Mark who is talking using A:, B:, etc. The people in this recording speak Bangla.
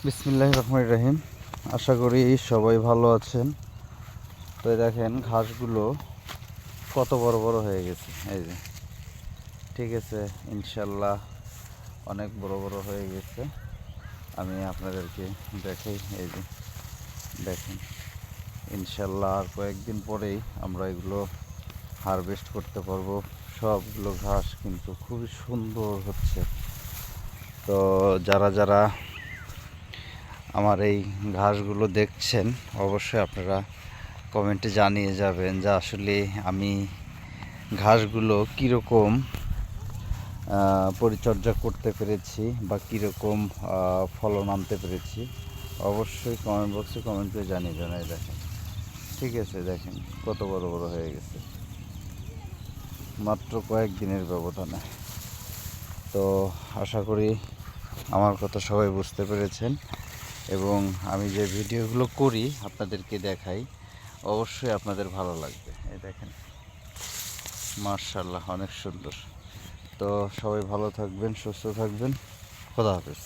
A: বিসমিল্লাহির রহমানির রহিম। আশা করি সবাই ভালো আছেন। তো দেখেন ঘাসগুলো কত বড় বড় হয়ে গেছে, এই যে ঠিক আছে, ইনশাল্লাহ অনেক বড় বড় হয়ে গেছে। আমি আপনাদেরকে দেখাই, এই যে দেখেন, ইনশাল্লাহ আর কয়েকদিন পরেই আমরা এগুলো হারভেস্ট করতে পারবো। সবগুলো ঘাস কিন্তু খুবই সুন্দর হচ্ছে। তো যারা যারা আমার এই ঘাসগুলো দেখছেন, অবশ্যই আপনারা কমেন্টে জানিয়ে যাবেন যে আসলে আমি ঘাসগুলো কীরকম পরিচর্যা করতে পেরেছি বা কীরকম ফলন আনতে পেরেছি। অবশ্যই কমেন্ট বক্সে কমেন্ট করে জানিয়ে দেবেন। এই দেখেন, ঠিক আছে, দেখেন কত বড় বড় হয়ে গেছে মাত্র কয়েকদিনের ব্যবধানে। তো আশা করি আমার কথা সবাই বুঝতে পেরেছেন, এবং আমি যে ভিডিওগুলো করি আপনাদেরকে দেখাই, অবশ্যই আপনাদের ভালো লাগবে। এই দেখেন, মাশাআল্লাহ অনেক সুন্দর। তো সবাই ভালো থাকবেন, সুস্থ থাকবেন। খোদা হাফেজ।